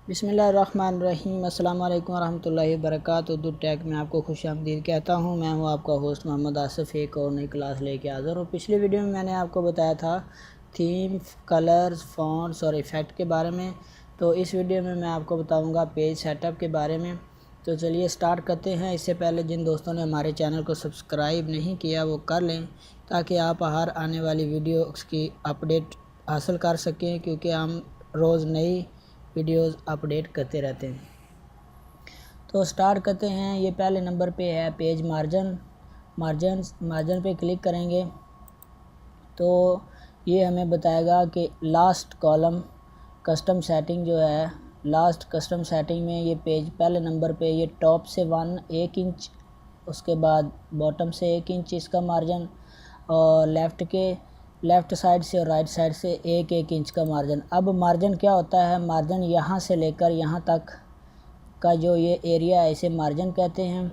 बिस्मिल्लाहिर्रहमानिर्रहीम। अस्सलाम वालेकुम रहमतुल्लाहि वबरकातुहू। उर्दू टेक में आपको खुशामदीद कहता हूँ। मैं हूँ आपका होस्ट मोहम्मद आसिफ। एक और नई क्लास लेके हाज़िर हूँ। पिछली वीडियो में मैंने आपको बताया था थीम, कलर्स, फ़ॉन्ट्स और इफ़ेक्ट के बारे में। तो इस वीडियो में मैं आपको बताऊँगा पेज सेटअप के बारे में। तो चलिए स्टार्ट करते हैं। इससे पहले जिन दोस्तों ने हमारे चैनल को सब्सक्राइब नहीं किया वो कर लें, ताकि आप हर आने वाली वीडियो की अपडेट हासिल कर सकें, क्योंकि हम रोज़ नई वीडियोस अपडेट करते रहते हैं। तो स्टार्ट करते हैं। ये पहले नंबर पे है पेज मार्जिन पे क्लिक करेंगे तो ये हमें बताएगा कि लास्ट कॉलम कस्टम सेटिंग जो है, लास्ट कस्टम सेटिंग में ये पेज पहले नंबर पे ये टॉप से 1 इंच, उसके बाद बॉटम से 1 इंच इसका मार्जिन, और लेफ़्ट साइड से और राइट साइड से 1 इंच का मार्जिन। अब मार्जिन क्या होता है? मार्जिन यहाँ से लेकर यहाँ तक का जो ये एरिया है इसे मार्जिन कहते हैं,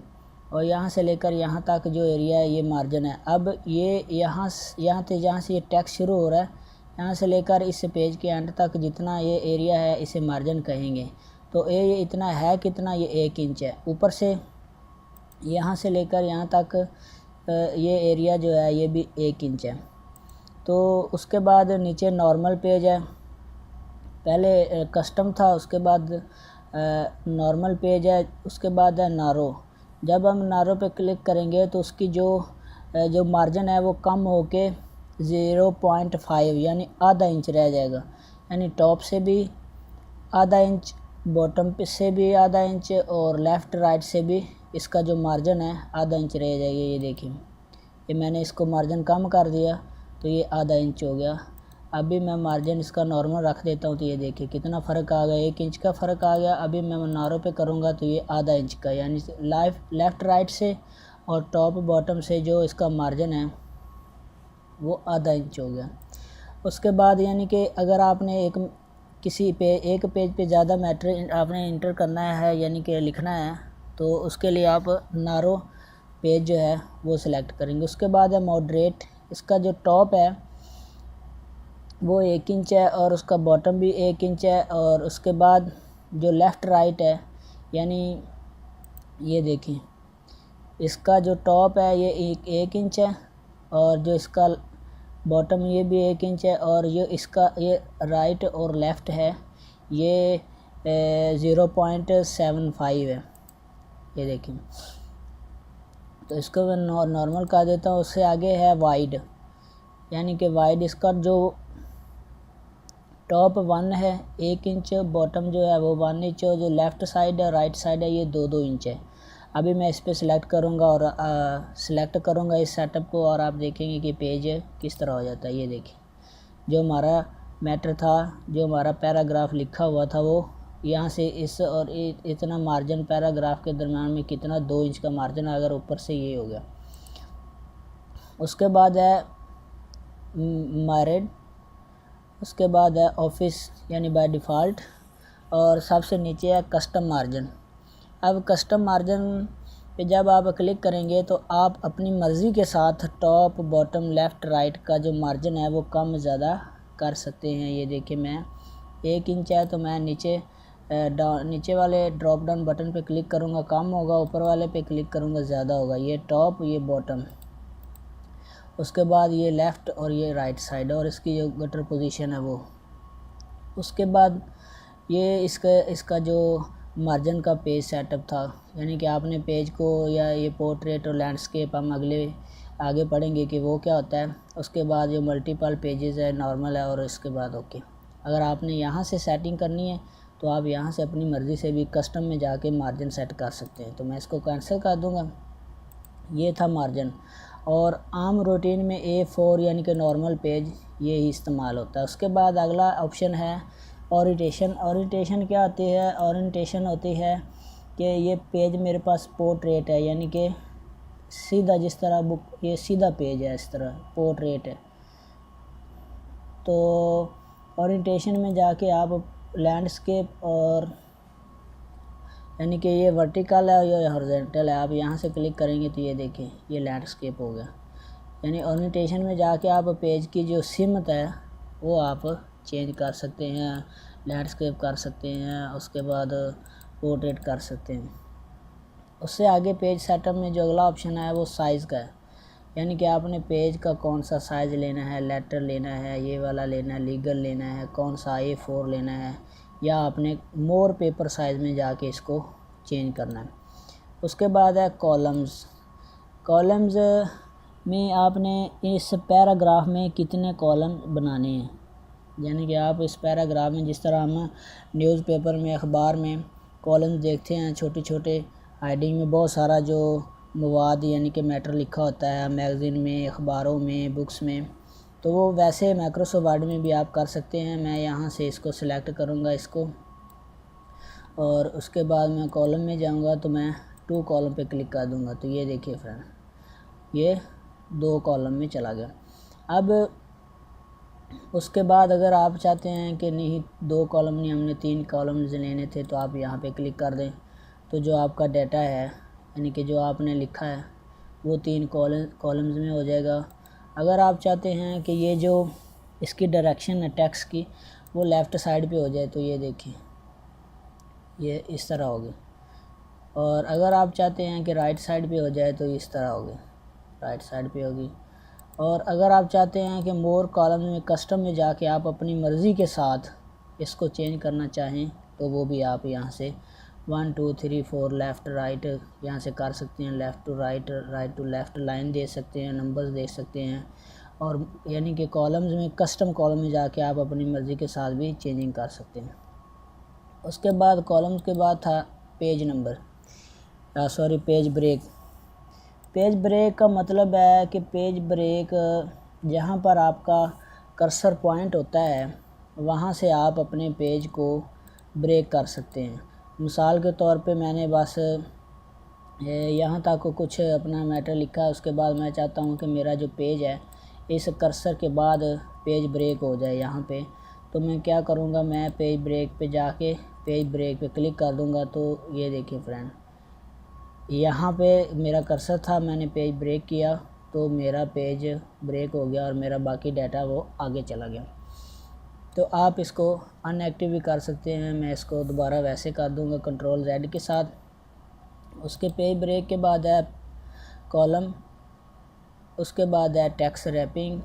और यहाँ से लेकर यहाँ तक जो एरिया है ये मार्जिन है। अब ये यहाँ से ये टेक्स्ट शुरू हो रहा है, यहाँ से लेकर इस पेज के एंड तक जितना ये एरिया है इसे मार्जिन कहेंगे। तो ये इतना है कितना? ये 1 इंच है। ऊपर से यहाँ से लेकर यहाँ तक ये एरिया जो है ये भी 1 इंच है। तो उसके बाद नीचे नॉर्मल पेज है, पहले कस्टम था, उसके बाद नॉर्मल पेज है, उसके बाद है नारो। जब हम नारो पे क्लिक करेंगे तो उसकी जो मार्जिन है वो कम होके 0.5 यानी आधा इंच रह जाएगा। यानी टॉप से भी आधा इंच, बॉटम पे से भी आधा इंच, और लेफ़्ट राइट से भी इसका जो मार्जिन है आधा इंच रह जाएगी। ये देखिए, ये मैंने इसको मार्जिन कम कर दिया तो ये आधा इंच हो गया। अभी मैं मार्जिन इसका नॉर्मल रख देता हूँ तो ये देखिए कितना फ़र्क आ गया, 1 इंच का फ़र्क आ गया। अभी मैं नारो पे करूँगा तो ये आधा इंच का, यानी लेफ़्ट राइट से और टॉप बॉटम से जो इसका मार्जिन है वो आधा इंच हो गया। उसके बाद यानी कि अगर आपने एक पेज पे ज़्यादा मैटर आपने इंटर करना है, यानी कि लिखना है, तो उसके लिए आप नारो पेज जो है वो सिलेक्ट करेंगे। उसके बाद है मॉडरेट। इसका जो टॉप है वो 1 इंच है और उसका बॉटम भी 1 इंच है, और उसके बाद जो लेफ़्ट राइट है, यानी ये देखिए इसका जो टॉप है ये 1 इंच है, और जो इसका बॉटम ये भी 1 इंच है, और ये राइट और लेफ़्ट है ये 0.75 है। ये देखिए, तो इसको मैं नॉर्मल कर देता हूँ। उससे आगे है वाइड, यानी कि वाइड इसका जो टॉप 1 है 1 इंच, बॉटम जो है वो 1 इंच, और जो लेफ़्ट साइड है राइट साइड है ये 2 इंच है। अभी मैं इस पर सिलेक्ट करूँगा और सिलेक्ट करूँगा इस सेटअप को, और आप देखेंगे कि पेज किस तरह हो जाता है। ये देखिए, जो हमारा मैटर था, जो हमारा पैराग्राफ लिखा हुआ था, वो यहाँ से इस और इतना मार्जिन पैराग्राफ के दरम्यान में कितना 2 इंच का मार्जिन, अगर ऊपर से ये हो गया। उसके बाद है मारेड, उसके बाद है ऑफिस यानी बाय डिफ़ॉल्ट, और सबसे नीचे है कस्टम मार्जिन। अब कस्टम मार्जिन पे जब आप क्लिक करेंगे तो आप अपनी मर्ज़ी के साथ टॉप, बॉटम, लेफ़्ट, राइट का जो मार्जिन है वो कम ज़्यादा कर सकते हैं। ये देखिए, मैं 1 इंच है तो मैं नीचे वाले ड्रॉप डाउन बटन पे क्लिक करूँगा, कम होगा, ऊपर वाले पे क्लिक करूँगा ज़्यादा होगा। ये टॉप, ये बॉटम, उसके बाद ये लेफ़्ट और ये राइट साइड, और इसकी जो गटर पोजीशन है वो। उसके बाद ये इसका जो मार्जिन का पेज सेटअप था, यानी कि आपने पेज को, या ये पोर्ट्रेट और लैंडस्केप हम आगे पढ़ेंगे कि वो क्या होता है। उसके बाद जो मल्टीपल पेजेस है, नॉर्मल है, और इसके बाद ओके। अगर आपने यहाँ से सेटिंग करनी है तो आप यहाँ से अपनी मर्ज़ी से भी कस्टम में जाके मार्जिन सेट कर सकते हैं। तो मैं इसको कैंसिल कर दूँगा। ये था मार्जिन। और आम रूटीन में A4 यानी कि नॉर्मल पेज ये ही इस्तेमाल होता है। उसके बाद अगला ऑप्शन है ओरिएंटेशन। ओरिएंटेशन क्या होती है? ओरिएंटेशन होती है कि ये पेज मेरे पास पोर्ट्रेट है, यानी कि सीधा, जिस तरह ये सीधा पेज है, इस तरह पोर्ट्रेट है। तो ओरिएंटेशन में जाके आप लैंडस्केप, और यानी कि ये वर्टिकल है, ये हॉरिजॉन्टल है, आप यहाँ से क्लिक करेंगे तो ये देखिए ये लैंडस्केप हो गया। यानी ओरिएंटेशन में जाके आप पेज की जो सिमत है वो आप चेंज कर सकते हैं। लैंडस्केप कर सकते हैं, उसके बाद पोर्ट्रेट कर सकते हैं। उससे आगे पेज सेटअप में जो अगला ऑप्शन है वो साइज़ का है, यानी कि आपने पेज का कौन सा साइज़ लेना है, लेटर लेना है, ये वाला लेना है, लीगल लेना है, कौन सा A4 लेना है, या आपने मोर पेपर साइज़ में जाके इसको चेंज करना है। उसके बाद है कॉलम्स। कॉलम्स में आपने इस पैराग्राफ में कितने कॉलम बनाने हैं, यानी कि आप इस पैराग्राफ में, जिस तरह हम न्यूज़पेपर में, अखबार में कॉलम्स देखते हैं, छोटे छोटे हेडिंग में बहुत सारा जो मवाद यानी कि मैटर लिखा होता है मैगज़ीन में, अखबारों में, बुक्स में, तो वो वैसे माइक्रोसॉफ्ट वर्ड में भी आप कर सकते हैं। मैं यहाँ से इसको सिलेक्ट करूँगा इसको, और उसके बाद मैं कॉलम में जाऊँगा तो मैं 2 कॉलम पे क्लिक कर दूँगा। तो ये देखिए फ्रेंड, ये 2 कॉलम में चला गया। अब उसके बाद अगर आप चाहते हैं कि नहीं 2 कॉलम नहीं, हमने 3 कॉलम्स लेने थे, तो आप यहाँ पे क्लिक कर दें, तो जो आपका डाटा है यानी कि जो आपने लिखा है वो 3 कॉलम्स में हो जाएगा। अगर आप चाहते हैं कि ये जो इसकी डायरेक्शन है टेक्स्ट की वो लेफ़्ट साइड पे हो जाए, तो ये देखिए ये इस तरह होगी, और अगर आप चाहते हैं कि राइट साइड पे हो जाए तो इस तरह होगी, राइट साइड पे होगी। और अगर आप चाहते हैं कि मोर कॉलम में कस्टम में जाके आप अपनी मर्ज़ी के साथ इसको चेंज करना चाहें, तो वो भी आप यहाँ से 1 2 3 4 लेफ़्ट राइट यहाँ से कर सकते हैं, left to right, right to left line दे सकते हैं, नंबर्स दे सकते हैं, और यानी कि कॉलम्स में कस्टम कॉलम में जाके आप अपनी मर्ज़ी के साथ भी चेंजिंग कर सकते हैं। उसके बाद कॉलम्स के बाद था page number, page break. Page break का मतलब है कि पेज ब्रेक जहाँ पर आपका कर्सर पॉइंट होता है वहाँ से आप अपने पेज को ब्रेक कर सकते हैं। मिसाल के तौर पे मैंने बस यहाँ तक कुछ अपना मैटर लिखा है, उसके बाद मैं चाहता हूँ कि मेरा जो पेज है इस कर्सर के बाद पेज ब्रेक हो जाए यहाँ पे, तो मैं क्या करूँगा, मैं पेज ब्रेक पे जाके पेज ब्रेक पे क्लिक कर दूँगा। तो ये देखिए फ्रेंड, यहाँ पे मेरा कर्सर था, मैंने पेज ब्रेक किया तो मेरा पेज ब्रेक हो गया और मेरा बाकी डाटा वो आगे चला गया। तो आप इसको अनएक्टिव भी कर सकते हैं। मैं इसको दोबारा वैसे कर दूँगा Ctrl+Z के साथ। उसके पेज ब्रेक के बाद है कॉलम, उसके बाद है टेक्स्ट रैपिंग,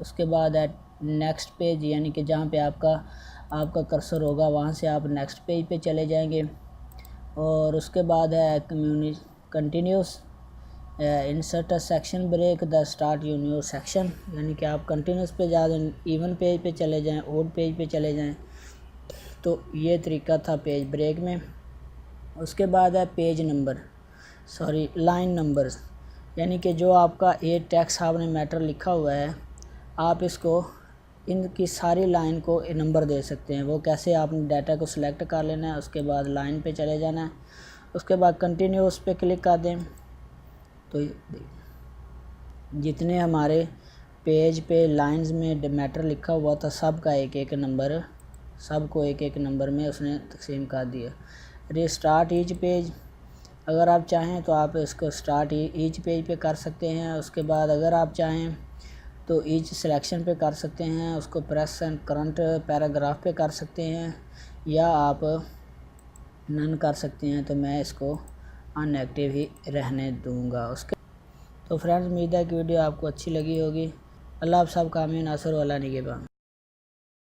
उसके बाद है नेक्स्ट पेज, यानी कि जहाँ पे आपका कर्सर होगा वहाँ से आप नेक्स्ट पेज पे चले जाएंगे। और उसके बाद है continuous insert a section break the start your new section, यानी कि आप कंटिन्यूस पे जा दें, इवन पेज पे चले जाएं, ओड पेज पे चले जाएं। तो ये तरीका था पेज ब्रेक में। उसके बाद है पेज नंबर, लाइन नंबर्स, यानी कि जो आपका ये टेक्स्ट आपने मैटर लिखा हुआ है आप इसको इनकी सारी लाइन को नंबर दे सकते हैं। वो कैसे, आपने डाटा को सिलेक्ट कर लेना है, उसके बाद लाइन पे चले जाना है, उसके बाद कंटिन्यू उस पर क्लिक कर दें। तो जितने हमारे पेज पे लाइंस में मैटर लिखा हुआ था सबका एक एक नंबर, सबको एक एक नंबर में उसने तकसीम कर दिया। रिस्टार्ट ईच पेज, अगर आप चाहें तो आप इसको स्टार्ट ईच पेज पे कर सकते हैं। उसके बाद अगर आप चाहें तो ईच सिलेक्शन पे कर सकते हैं, उसको प्रेस एंड करंट पैराग्राफ पे कर सकते हैं, या आप नन कर सकते हैं। तो मैं इसको अनएक्टिव ही रहने दूंगा। उसके तो फ्रेंड्स, उम्मीद है कि वीडियो आपको अच्छी लगी होगी। अल्लाह आप सब कामयाब नासर वाला निगहबान।